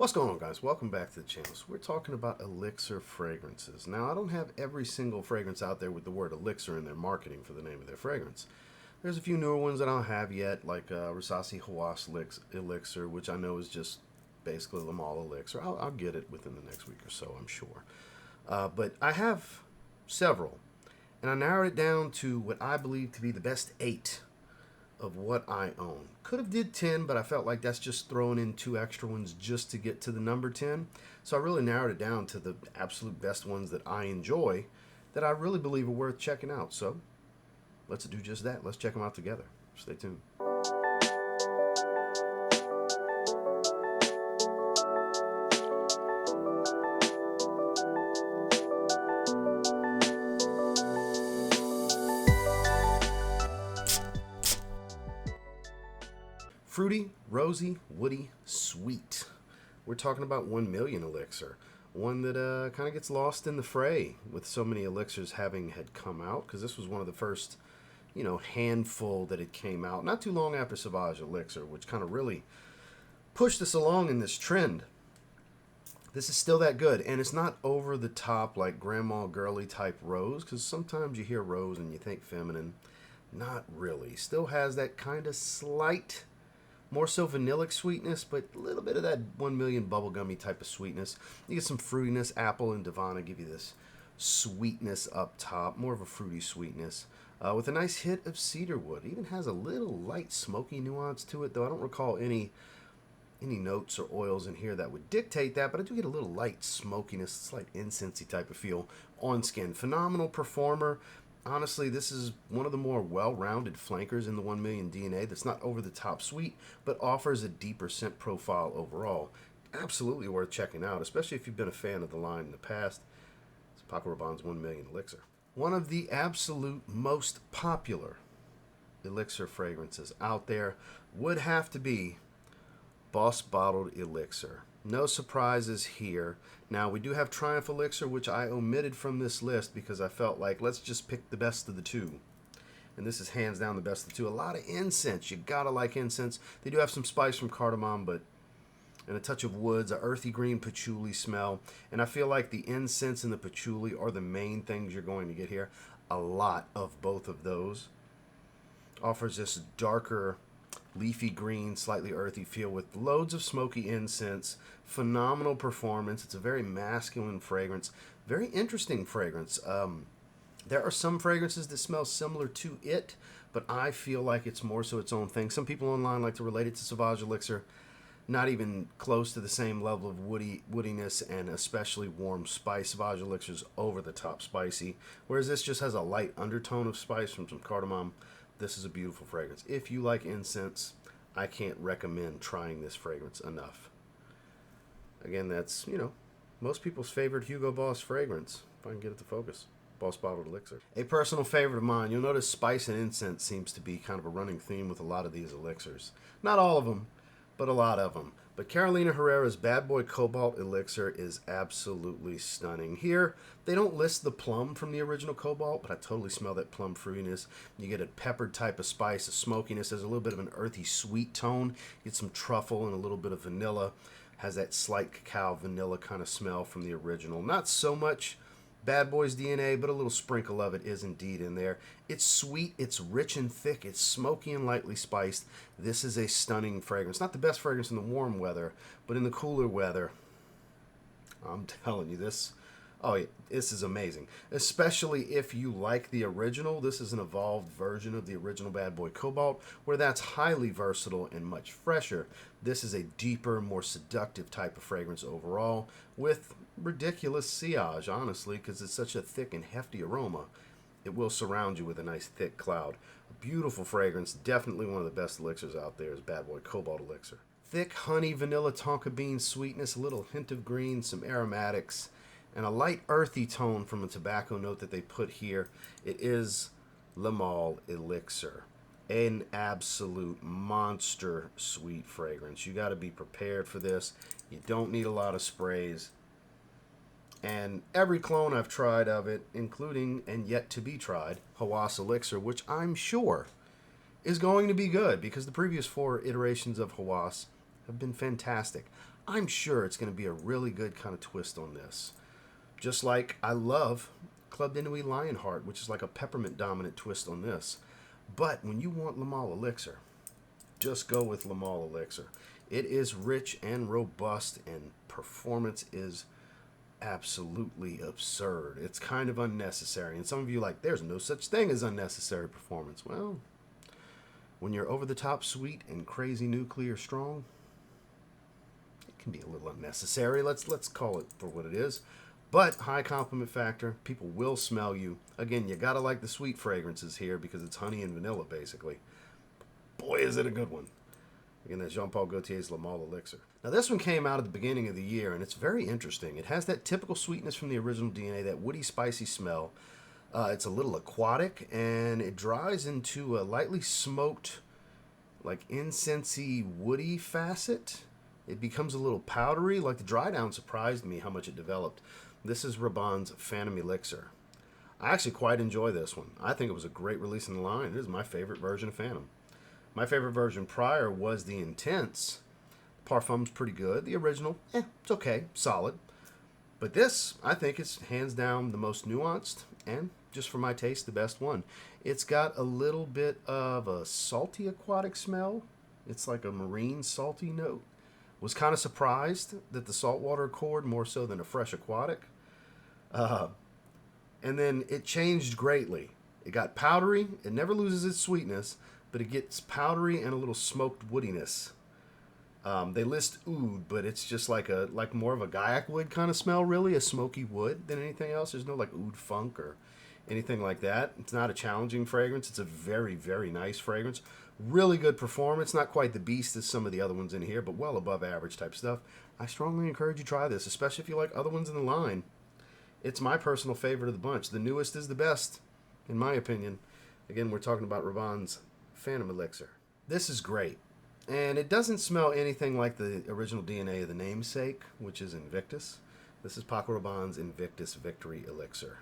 What's going on, guys? Welcome back to the channel. So we're talking about elixir fragrances. Now, I don't have every single fragrance out there with the word elixir in their marketing for the name of their fragrance. There's a few newer ones that I don't have yet, like Rabanne Elixir, which I know is just basically Le Male Elixir. I'll get it within the next week or so, I'm sure. But I have several, and I narrowed it down to what I believe to be the best 8 of what I own. Could have did 10, but I felt like that's just throwing in 2 extra ones just to get to the number 10. So I really narrowed it down to the absolute best ones that I enjoy, that I really believe are worth checking out. So let's do just that. Let's check them out together. Stay tuned. Fruity, rosy, woody, sweet. We're talking about 1 Million Elixir. One that kind of gets lost in the fray with so many elixirs having had come out, because this was one of the first, handful that it came out. Not too long after Sauvage Elixir, which kind of really pushed us along in this trend. This is still that good, and it's not over the top like grandma girly type rose, because sometimes you hear rose and you think feminine. Not really. Still has that kind of slight, more so vanillic sweetness, but a little bit of that 1 Million bubblegummy type of sweetness. You get some fruitiness. Apple and Divana give you this sweetness up top, more of a fruity sweetness, with a nice hit of cedarwood. It even has a little light smoky nuance to it, though I don't recall any notes or oils in here that would dictate that, but I do get a little light smokiness, slight incensey type of feel on skin. Phenomenal performer. Honestly, this is one of the more well-rounded flankers in the 1 Million DNA that's not over-the-top sweet, but offers a deeper scent profile overall. Absolutely worth checking out, especially if you've been a fan of the line in the past. It's Paco Rabanne's 1 Million Elixir. One of the absolute most popular elixir fragrances out there would have to be Bottled Elixir. No surprises here. Now, we do have Triumph Elixir, which I omitted from this list because I felt like let's just pick the best of the two. And this is hands down the best of the two. A lot of incense. You gotta like incense. They do have some spice from cardamom, and a touch of woods, a earthy green patchouli smell. And I feel like the incense and the patchouli are the main things you're going to get here. A lot of both of those. Offers this darker leafy green, slightly earthy feel with loads of smoky incense. Phenomenal performance. It's a very masculine fragrance. Very interesting fragrance. There are some fragrances that smell similar to it, but I feel like it's more so its own thing. Some people online like to relate it to Sauvage Elixir. Not even close to the same level of woodiness and especially warm spice. Sauvage Elixir's over the top spicy, whereas this just has a light undertone of spice from some cardamom. This is a beautiful fragrance. If you like incense, I can't recommend trying this fragrance enough. Again, that's, most people's favorite Hugo Boss fragrance. If I can get it to focus. Bottled Elixir. A personal favorite of mine. You'll notice spice and incense seems to be kind of a running theme with a lot of these elixirs. Not all of them, but a lot of them. But Carolina Herrera's Boy Cobalt Elixir is absolutely stunning. Here, they don't list the plum from the original Cobalt, but I totally smell that plum fruitiness. You get a peppered type of spice, a smokiness. There's a little bit of an earthy sweet tone. You get some truffle and a little bit of vanilla. Has that slight cacao vanilla kind of smell from the original. Not so much Bad Boy's DNA, but a little sprinkle of it is indeed in there. It's sweet, it's rich and thick, it's smoky and lightly spiced. This is a stunning fragrance. Not the best fragrance in the warm weather, but in the cooler weather, I'm telling you, this is amazing. Especially if you like the original. This is an evolved version of the original Bad Boy Cobalt, where that's highly versatile and much fresher. This is a deeper, more seductive type of fragrance overall, with ridiculous sillage, honestly, because it's such a thick and hefty aroma. It will surround you with a nice thick cloud. A beautiful fragrance. Definitely one of the best elixirs out there is Bad Boy Cobalt Elixir. Thick honey, vanilla, tonka bean sweetness, a little hint of green, some aromatics, and a light earthy tone from a tobacco note that they put here. It is Le Male Elixir. An absolute monster sweet fragrance. You got to be prepared for this. You don't need a lot of sprays. And every clone I've tried of it, including and yet to be tried, Hawass Elixir, which I'm sure is going to be good because the previous 4 iterations of Hawass have been fantastic. I'm sure it's going to be a really good kind of twist on this. Just like I love Club de Nuit Lionheart, which is like a peppermint dominant twist on this. But when you want Le Male Elixir, just go with Le Male Elixir. It is rich and robust, and performance is absolutely absurd. It's kind of unnecessary. And some of you are like, there's no such thing as unnecessary performance. Well, when you're over the top sweet and crazy nuclear strong, it can be a little unnecessary. Let's call it for what it is. But high compliment factor, people will smell you. Again, you gotta like the sweet fragrances here because it's honey and vanilla basically. Boy, is it a good one. Again, that's Jean-Paul Gaultier's Le Male Elixir. Now this one came out at the beginning of the year, and it's very interesting. It has that typical sweetness from the original DNA, that woody, spicy smell. It's a little aquatic, and it dries into a lightly smoked, like incensey, woody facet. It becomes a little powdery. Like the dry down surprised me how much it developed. This is Rabanne's Phantom Elixir. I actually quite enjoy this one. I think it was a great release in the line. It is my favorite version of Phantom. My favorite version prior was the Intense. Parfum's pretty good. The original, it's okay, solid. But this, I think, is hands down the most nuanced and, just for my taste, the best one. It's got a little bit of a salty aquatic smell. It's like a marine salty note. Was kind of surprised that the saltwater accord more so than a fresh aquatic. And then it changed greatly. It got powdery. It never loses its sweetness, but it gets powdery and a little smoked woodiness. They list oud, but it's just like more of a gaiac wood kind of smell, really, a smoky wood than anything else. There's no like oud funk or anything like that. It's not a challenging fragrance. It's a very, very nice fragrance. Really good performance. Not quite the beast as some of the other ones in here, but well above average type stuff. I strongly encourage you to try this, especially if you like other ones in the line. It's my personal favorite of the bunch. The newest is the best, in my opinion. Again, we're talking about Rabanne's Phantom Elixir. This is great. And it doesn't smell anything like the original DNA of the namesake, which is Invictus. This is Paco Rabanne's Invictus Victory Elixir.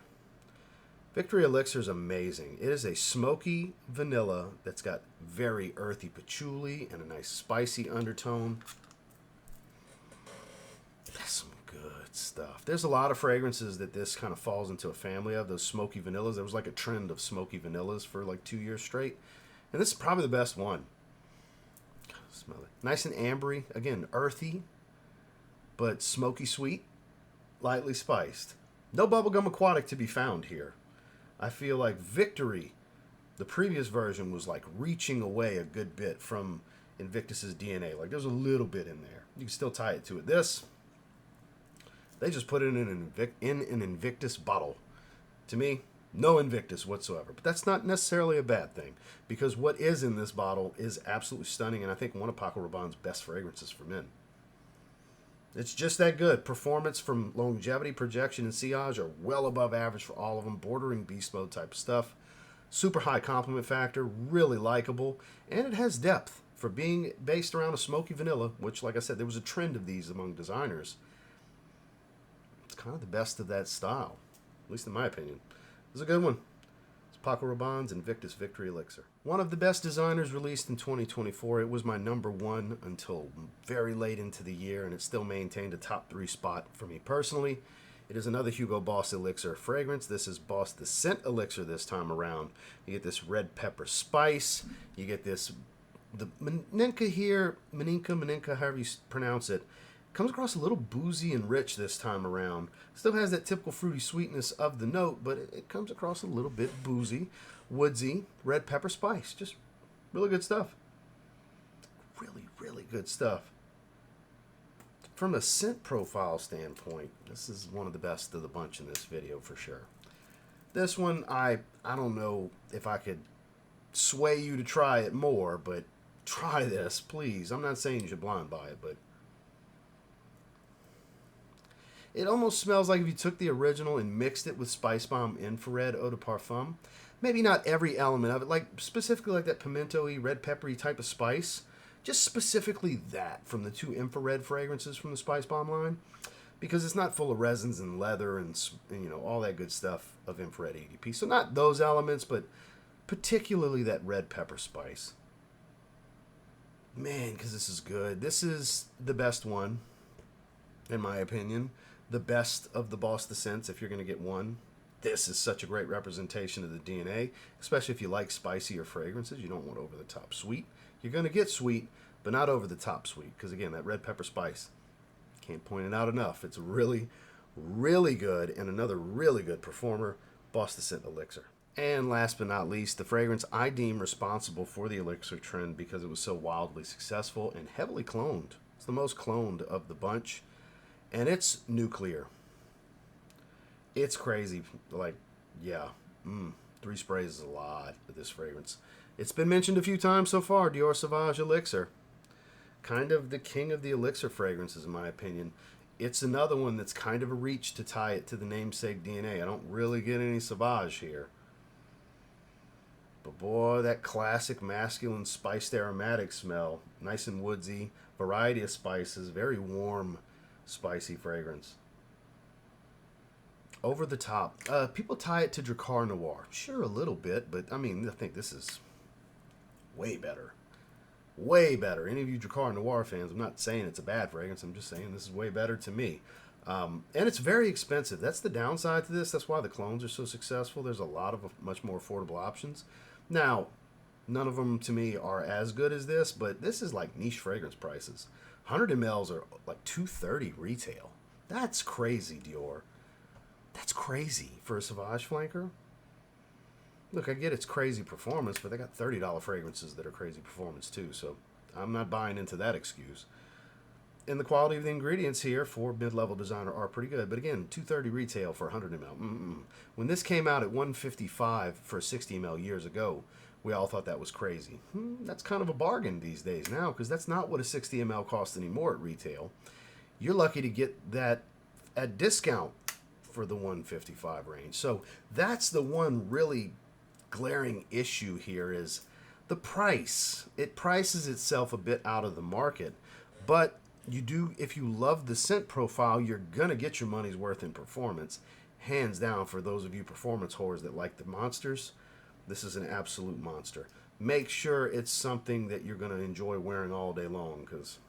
Victory Elixir is amazing. It is a smoky vanilla that's got very earthy patchouli and a nice spicy undertone. That's some good stuff. There's a lot of fragrances that this kind of falls into a family of, those smoky vanillas. There was like a trend of smoky vanillas for like 2 years straight. And this is probably the best one. Smell it. Nice and ambery. Again, earthy, but smoky sweet, lightly spiced. No bubblegum aquatic to be found here. I feel like Victory, the previous version, was like reaching away a good bit from Invictus's DNA. Like there's a little bit in there. You can still tie it to it. This, they just put it in an Invictus bottle. To me, no Invictus whatsoever. But that's not necessarily a bad thing, because what is in this bottle is absolutely stunning, and I think one of Paco Rabanne's best fragrances for men. It's just that good. Performance from longevity, projection, and sillage are well above average for all of them, bordering beast mode type stuff. Super high compliment factor, really likable, and it has depth for being based around a smoky vanilla, which, like I said, there was a trend of these among designers. It's kind of the best of that style, at least in my opinion. It's a good one. It's Paco Rabanne's Invictus Victory Elixir. One of the best designers released in 2024. It was my number one until very late into the year, and it still maintained a top 3 spot for me personally. It is another Hugo Boss Elixir fragrance. This is Boss the Scent Elixir this time around. You get this red pepper spice. You get this, the Meninka here, Meninka, however you pronounce it, comes across a little boozy and rich this time around. Still has that typical fruity sweetness of the note, but it comes across a little bit boozy, woodsy, red pepper spice. Just really good stuff. Really, really good stuff. From a scent profile standpoint, this is one of the best of the bunch in this video for sure. This one, I don't know if I could sway you to try it more, but try this, please. I'm not saying you should blind buy it, but it almost smells like if you took the original and mixed it with Spice Bomb Infrared Eau de Parfum. Maybe not every element of it, like specifically like that pimento-y, red peppery type of spice. Just specifically that from the 2 infrared fragrances from the Spice Bomb line. Because it's not full of resins and leather and you know, all that good stuff of infrared EDP. So not those elements, but particularly that red pepper spice. Man, because this is good. This is the best one. in my opinion, the best of the Boss scents if you're going to get one. This is such a great representation of the DNA, especially if you like spicier fragrances. You don't want over-the-top sweet. You're going to get sweet, but not over-the-top sweet, because, again, that red pepper spice, can't point it out enough. It's really, really good, and another really good performer, Boss Scent Elixir. And last but not least, the fragrance I deem responsible for the elixir trend because it was so wildly successful and heavily cloned. It's the most cloned of the bunch, and it's Nuclear. It's crazy. Like, yeah, 3 sprays is a lot of this fragrance. It's been mentioned a few times so far, Dior Sauvage Elixir. Kind of the king of the elixir fragrances, in my opinion. It's another one that's kind of a reach to tie it to the namesake DNA. I don't really get any Sauvage here. But boy, that classic masculine spiced aromatic smell. Nice and woodsy. Variety of spices. Very warm, spicy fragrance. Over the top. People tie it to Drakkar Noir. Sure, a little bit, but I mean, I think this is way better. Way better. Any of you Drakkar Noir fans, I'm not saying it's a bad fragrance. I'm just saying this is way better to me. And it's very expensive. That's the downside to this. That's why the clones are so successful. There's a lot of much more affordable options. Now, none of them to me are as good as this, but this is like niche fragrance prices. 100 mLs are like $230 retail. That's crazy, Dior. That's crazy for a Sauvage flanker. Look, I get it's crazy performance, but they got $30 fragrances that are crazy performance too, so I'm not buying into that excuse. And the quality of the ingredients here for mid-level designer are pretty good, but again, $230 retail for 100 ml. When this came out at $155 for 60 ml years ago, we all thought that was crazy. That's kind of a bargain these days now, because that's not what a 60 ml costs anymore at retail. You're lucky to get that at discount for the 155 range. So that's the one really glaring issue here is the price. It prices itself a bit out of the market, but you do, if you love the scent profile, you're gonna get your money's worth in performance. Hands down, for those of you performance whores that like the monsters, this is an absolute monster. Make sure it's something that you're gonna enjoy wearing all day long, because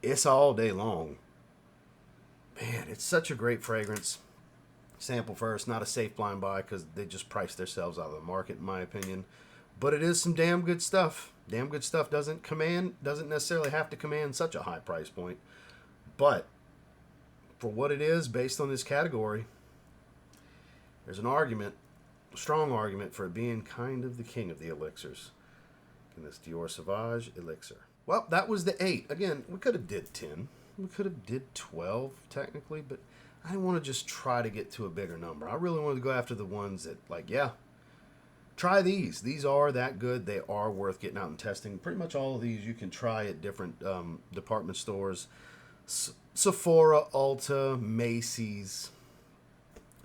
it's all day long. Man, it's such a great fragrance. Sample first, not a safe blind buy because they just priced themselves out of the market, in my opinion. But it is some damn good stuff. Damn good stuff doesn't necessarily have to command such a high price point. But for what it is, based on this category, there's an argument, a strong argument for it being kind of the king of the elixirs. In this Dior Sauvage Elixir. Well, that was the 8. Again, we could have did 10. We could have did 12 technically, but I didn't want to just try to get to a bigger number. I really wanted to go after the ones that, like, yeah, try these. These are that good. They are worth getting out and testing. Pretty much all of these you can try at different department stores. Sephora, Ulta, Macy's,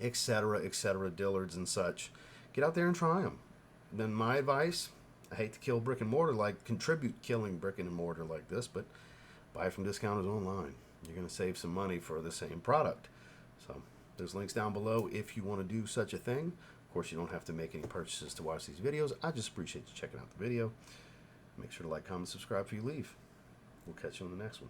etc., Dillard's and such. Get out there and try them. Then my advice, I hate to kill brick and mortar, contribute killing brick and mortar like this, but buy from discounters online. You're going to save some money for the same product. So there's links down below if you want to do such a thing. Of course, you don't have to make any purchases to watch these videos. I just appreciate you checking out the video. Make sure to like, comment, subscribe before you leave. We'll catch you on the next one.